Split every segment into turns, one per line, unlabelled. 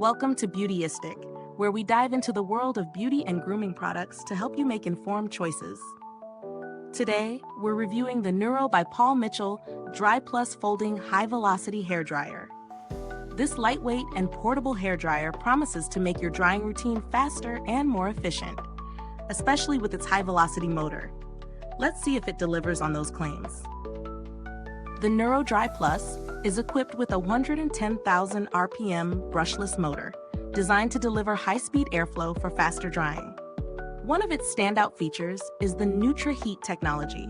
Welcome to Beautyistic, where we dive into the world of beauty and grooming products to help you make informed choices. Today, we're reviewing the Neuro by Paul Mitchell Dry Plus Folding High Velocity Hair Dryer. This lightweight and portable hair dryer promises to make your drying routine faster and more efficient, especially with its high velocity motor. Let's see if it delivers on those claims. The Neuro Dry Plus is equipped with a 110,000 RPM brushless motor, designed to deliver high-speed airflow for faster drying. One of its standout features is the NeutraHeat Technology,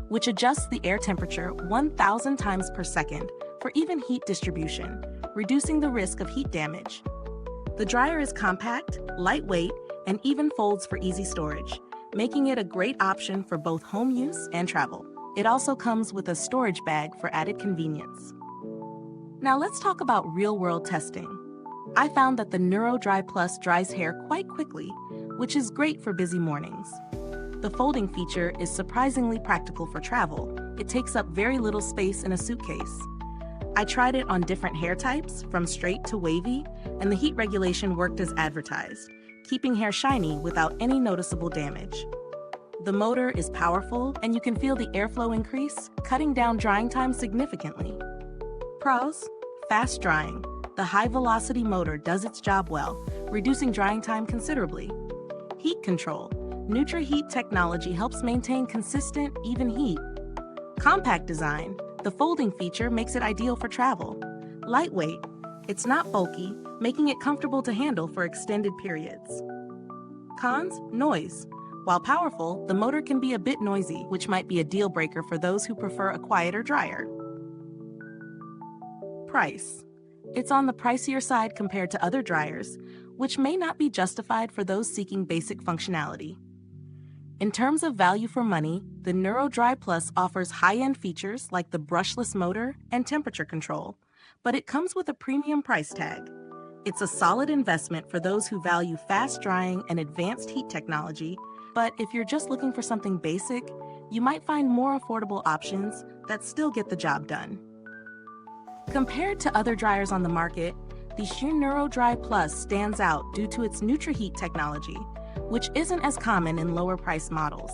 which adjusts the air temperature 1,000 times per second for even heat distribution, reducing the risk of heat damage. The dryer is compact, lightweight, and even folds for easy storage, making it a great option for both home use and travel. It also comes with a storage bag for added convenience. Now let's talk about real-world testing. I found that the Neuro Dry Plus dries hair quite quickly, which is great for busy mornings. The folding feature is surprisingly practical for travel. It takes up very little space in a suitcase. I tried it on different hair types, from straight to wavy, and the heat regulation worked as advertised, keeping hair shiny without any noticeable damage. The motor is powerful, and you can feel the airflow increase, cutting down drying time significantly. Pros: fast drying. The high-velocity motor does its job well, reducing drying time considerably. Heat control. NeutraHeat Technology helps maintain consistent, even heat. Compact design. The folding feature makes it ideal for travel. Lightweight. It's not bulky, making it comfortable to handle for extended periods. Cons: noise. While powerful, the motor can be a bit noisy, which might be a deal breaker for those who prefer a quieter dryer. Price. It's on the pricier side compared to other dryers, which may not be justified for those seeking basic functionality. In terms of value for money, the Neuro Dry Plus offers high-end features like the brushless motor and temperature control, but it comes with a premium price tag. It's a solid investment for those who value fast drying and advanced heat technology, but if you're just looking for something basic, you might find more affordable options that still get the job done. Compared to other dryers on the market, the Sheer Neuro Dry Plus stands out due to its NeutraHeat technology, which isn't as common in lower-priced models.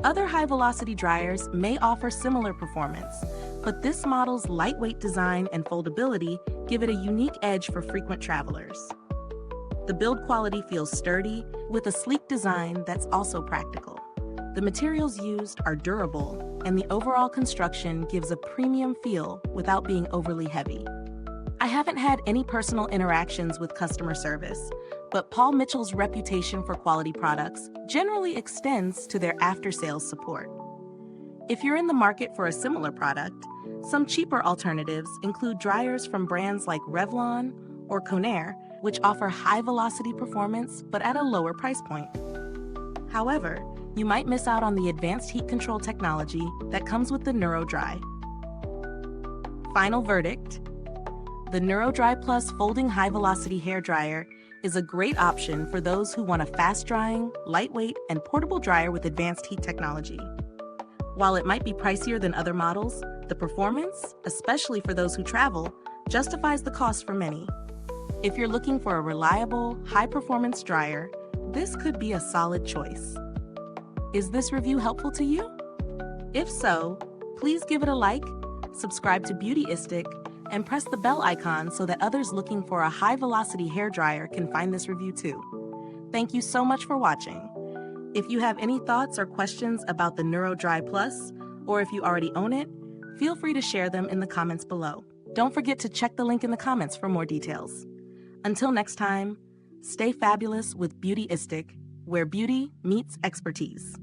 Other high-velocity dryers may offer similar performance, but this model's lightweight design and foldability give it a unique edge for frequent travelers. The build quality feels sturdy, with a sleek design that's also practical. The materials used are durable, and the overall construction gives a premium feel without being overly heavy. I haven't had any personal interactions with customer service, but Paul Mitchell's reputation for quality products generally extends to their after-sales support. If you're in the market for a similar product, some cheaper alternatives include dryers from brands like Revlon or Conair, which offer high-velocity performance but at a lower price point. However, you might miss out on the advanced heat control technology that comes with the Neuro Dry. Final verdict: the Neuro Dry Plus Folding High Velocity Hair Dryer is a great option for those who want a fast-drying, lightweight, and portable dryer with advanced heat technology. While it might be pricier than other models, the performance, especially for those who travel, justifies the cost for many. If you're looking for a reliable, high-performance dryer, this could be a solid choice. Is this review helpful to you? If so, please give it a like, subscribe to Beautyistic, and press the bell icon so that others looking for a high-velocity hair dryer can find this review too. Thank you so much for watching. If you have any thoughts or questions about the Neuro Dry Plus, or if you already own it, feel free to share them in the comments below. Don't forget to check the link in the comments for more details. Until next time, stay fabulous with Beautyistic, where beauty meets expertise.